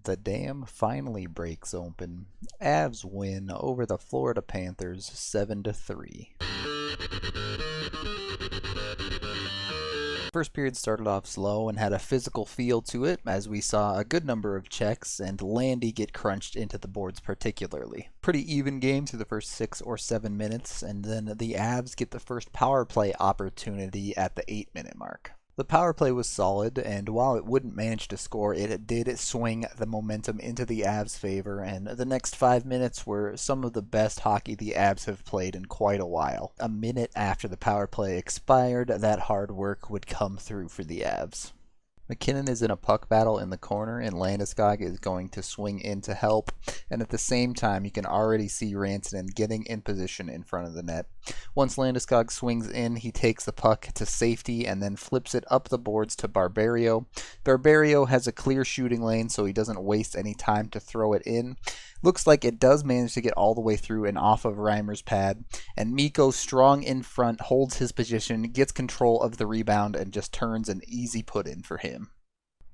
The dam finally breaks open. Avs win over the Florida Panthers 7-3. First period started off slow and had a physical feel to it as we saw a good number of checks and Landy get crunched into the boards particularly. Pretty even game through the first 6 or 7 minutes, and then the Avs get the first power play opportunity at the 8-minute mark. The power play was solid, and while it wouldn't manage to score, it did swing the momentum into the Avs' favor, and the next 5 minutes were some of the best hockey the Avs have played in quite a while. A minute after the power play expired, that hard work would come through for the Avs. McKinnon is in a puck battle in the corner, and Landeskog is going to swing in to help, and at the same time you can already see Rantanen getting in position in front of the net. Once Landeskog swings in, he takes the puck to safety and then flips it up the boards to Barberio. Barberio has a clear shooting lane, so he doesn't waste any time to throw it in. Looks like it does manage to get all the way through and off of Reimer's pad, and Mikko, strong in front, holds his position, gets control of the rebound, and just turns an easy put-in for him.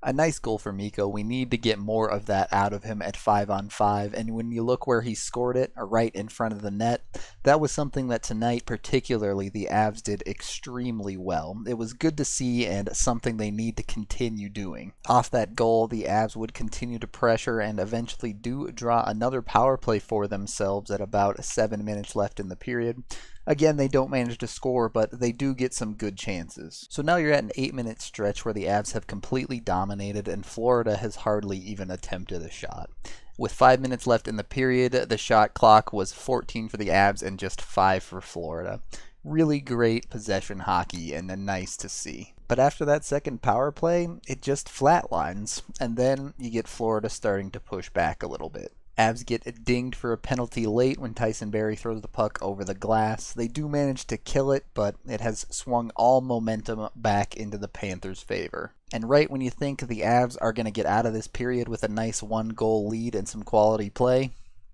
A nice goal for Mikko. We need to get more of that out of him at 5-on-5, and when you look where he scored it, right in front of the net, that was something that tonight particularly the Avs did extremely well. It was good to see and something they need to continue doing. Off that goal, the Avs would continue to pressure and eventually do draw another power play for themselves at about 7 minutes left in the period. Again, they don't manage to score, but they do get some good chances. So now you're at an 8-minute stretch where the Avs have completely dominated and Florida has hardly even attempted a shot. With 5 minutes left in the period, the shot clock was 14 for the Avs and just 5 for Florida. Really great possession hockey and nice to see. But after that second power play, it just flatlines, and then you get Florida starting to push back a little bit. Avs get dinged for a penalty late when Tyson Barrie throws the puck over the glass. They do manage to kill it, but it has swung all momentum back into the Panthers' favor. And right when you think the Avs are going to get out of this period with a nice 1-goal lead and some quality play,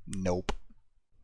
nope.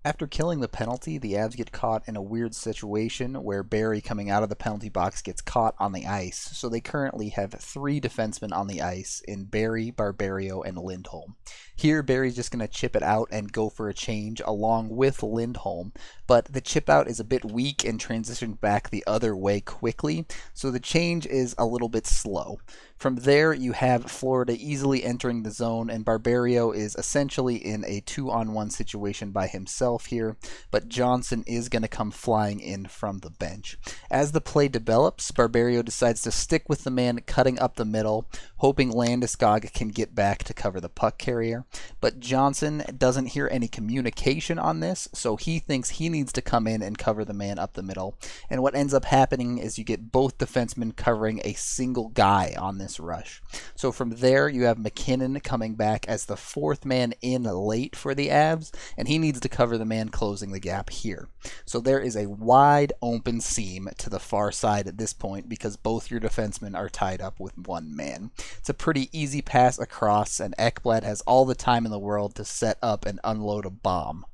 After killing the penalty, the Avs get caught in a weird situation where Barrie coming out of the penalty box gets caught on the ice. So they currently have 3 defensemen on the ice in Barrie, Barberio, and Lindholm. Here, Barrie's just going to chip it out and go for a change along with Lindholm, but the chip out is a bit weak and transitioned back the other way quickly, so the change is a little bit slow. From there, you have Florida easily entering the zone, and Barberio is essentially in a 2-on-1 situation by himself here, but Johnson is going to come flying in from the bench. As the play develops, Barberio decides to stick with the man cutting up the middle, hoping Landeskog can get back to cover the puck carrier, but Johnson doesn't hear any communication on this, so he thinks he needs to come in and cover the man up the middle, and what ends up happening is you get both defensemen covering a single guy on this rush. So from there, you have McKinnon coming back as the 4th man in late for the Avs, and he needs to cover the man closing the gap here. So there is a wide open seam to the far side at this point because both your defensemen are tied up with one man. It's a pretty easy pass across, and Ekblad has all the time in the world to set up and unload a bomb.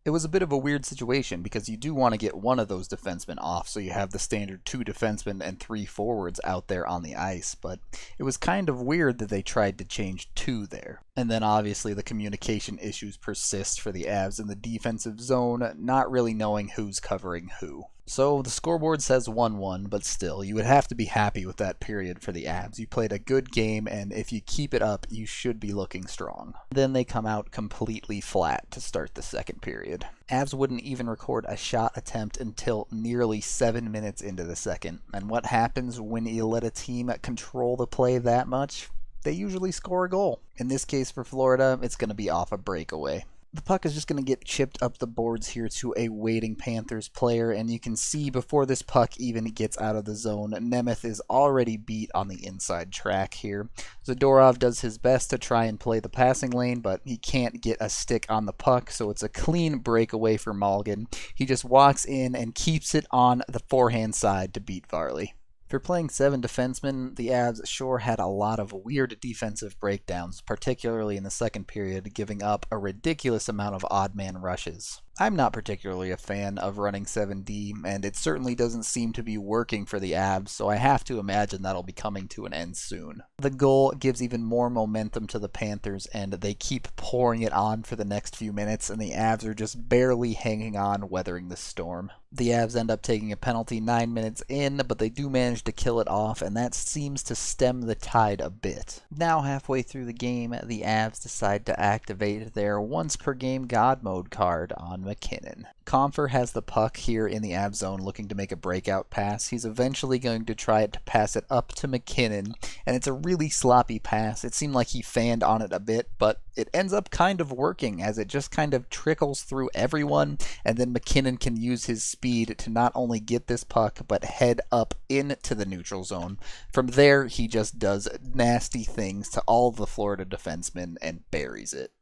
It was a bit of a weird situation because you do want to get one of those defensemen off, so you have the standard 2 defensemen and 3 forwards out there on the ice, but it was kind of weird that they tried to change 2 there. And then obviously the communication issues persist for the Avs in the defensive zone, not really knowing who's covering who. So the scoreboard says 1-1, but still, you would have to be happy with that period for the Avs. You played a good game, and if you keep it up, you should be looking strong. Then they come out completely flat to start the second period. Avs wouldn't even record a shot attempt until nearly 7 minutes into the second. And what happens when you let a team control the play that much? They usually score a goal. In this case for Florida, it's going to be off a breakaway. The puck is just going to get chipped up the boards here to a waiting Panthers player, and you can see before this puck even gets out of the zone, Nemeth is already beat on the inside track here. Zadorov does his best to try and play the passing lane, but he can't get a stick on the puck, so it's a clean breakaway for Malgin. He just walks in and keeps it on the forehand side to beat Varley. If you're playing 7 defensemen, the Avs sure had a lot of weird defensive breakdowns, particularly in the second period, giving up a ridiculous amount of odd man rushes. I'm not particularly a fan of running 7D, and it certainly doesn't seem to be working for the Avs, so I have to imagine that'll be coming to an end soon. The goal gives even more momentum to the Panthers, and they keep pouring it on for the next few minutes, and the Avs are just barely hanging on, weathering the storm. The Avs end up taking a penalty 9 minutes in, but they do manage to kill it off, and that seems to stem the tide a bit. Now halfway through the game, the Avs decide to activate their once-per-game God Mode card on McKinnon. Compher has the puck here in the Avs zone looking to make a breakout pass. He's eventually going to try to pass it up to McKinnon, and it's a really sloppy pass. It seemed like he fanned on it a bit, but it ends up kind of working as it just kind of trickles through everyone, and then McKinnon can use his speed to not only get this puck, but head up into the neutral zone. From there, he just does nasty things to all the Florida defensemen and buries it.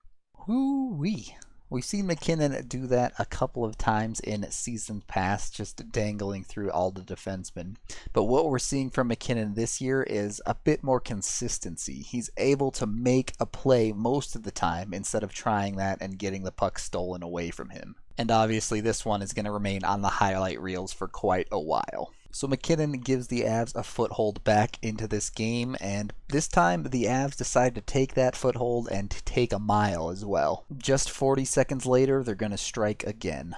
Whoo-wee. We've seen McKinnon do that a couple of times in seasons past, just dangling through all the defensemen. But what we're seeing from McKinnon this year is a bit more consistency. He's able to make a play most of the time instead of trying that and getting the puck stolen away from him. And obviously this one is going to remain on the highlight reels for quite a while. So McKinnon gives the Avs a foothold back into this game, and this time the Avs decide to take that foothold and to take a mile as well. Just 40 seconds later, they're going to strike again.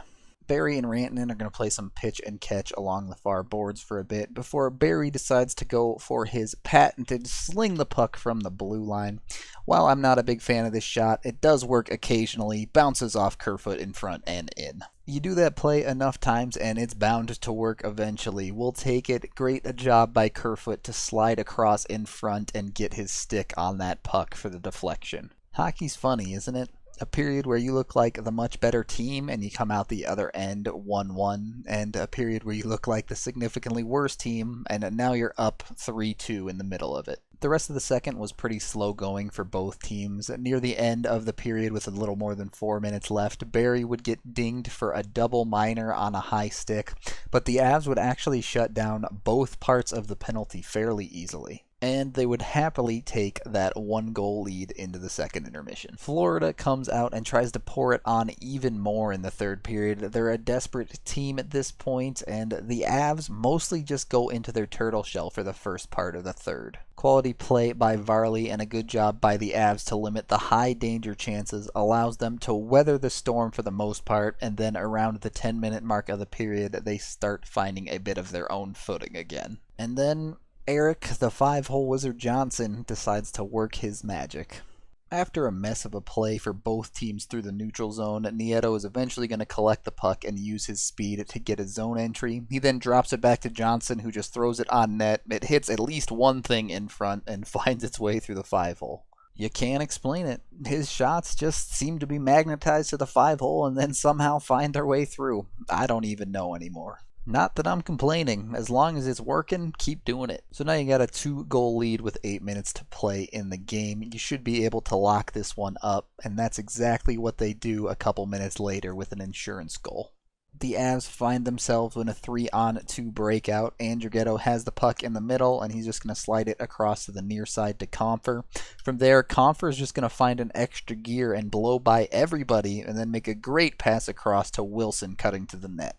Barrie and Rantanen are going to play some pitch and catch along the far boards for a bit before Barrie decides to go for his patented sling the puck from the blue line. While I'm not a big fan of this shot, it does work occasionally, bounces off Kerfoot in front and in. You do that play enough times and it's bound to work eventually. We'll take it. Great job by Kerfoot to slide across in front and get his stick on that puck for the deflection. Hockey's funny, isn't it? A period where you look like the much better team and you come out the other end 1-1, and a period where you look like the significantly worse team and now you're up 3-2 in the middle of it. The rest of the second was pretty slow going for both teams. Near the end of the period with a little more than 4 minutes left, Barrie would get dinged for a double minor on a high stick, but the Avs would actually shut down both parts of the penalty fairly easily. And they would happily take that 1-goal lead into the second intermission. Florida comes out and tries to pour it on even more in the third period. They're a desperate team at this point, and the Avs mostly just go into their turtle shell for the first part of the third. Quality play by Varley and a good job by the Avs to limit the high danger chances allows them to weather the storm for the most part, and then around the 10-minute mark of the period, they start finding a bit of their own footing again. And then Eric, the 5-hole wizard Johnson, decides to work his magic. After a mess of a play for both teams through the neutral zone, Nieto is eventually going to collect the puck and use his speed to get a zone entry. He then drops it back to Johnson, who just throws it on net. It hits at least one thing in front and finds its way through the 5-hole. You can't explain it. His shots just seem to be magnetized to the 5-hole and then somehow find their way through. I don't even know anymore. Not that I'm complaining. As long as it's working, keep doing it. So now you got a 2-goal lead with 8 minutes to play in the game. You should be able to lock this one up, and that's exactly what they do a couple minutes later with an insurance goal. The Avs find themselves in a 3-on-2 breakout. Andrighetto has the puck in the middle, and he's just going to slide it across to the near side to Compher. From there, Compher is just going to find an extra gear and blow by everybody, and then make a great pass across to Wilson cutting to the net.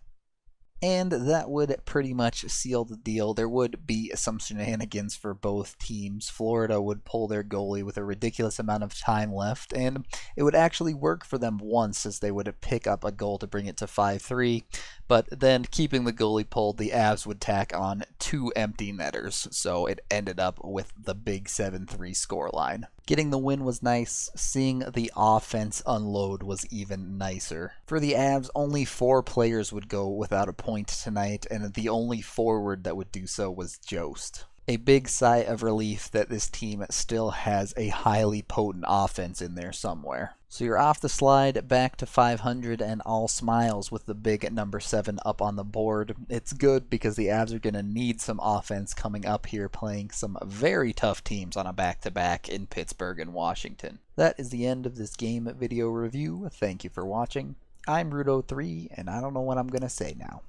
And that would pretty much seal the deal. There would be some shenanigans for both teams. Florida would pull their goalie with a ridiculous amount of time left, and it would actually work for them once, as they would pick up a goal to bring it to 5-3. But then, keeping the goalie pulled, the Avs would tack on 2 empty netters, so it ended up with the big 7-3 scoreline. Getting the win was nice. Seeing the offense unload was even nicer. For the Avs, only 4 players would go without a point tonight, and the only forward that would do so was Jost. A big sigh of relief that this team still has a highly potent offense in there somewhere. So you're off the slide, back to 500 and all smiles with the big number 7 up on the board. It's good because the Avs are going to need some offense coming up here, playing some very tough teams on a back-to-back in Pittsburgh and Washington. That is the end of this game video review. Thank you for watching. I'm Rudo3, and I don't know what I'm going to say now.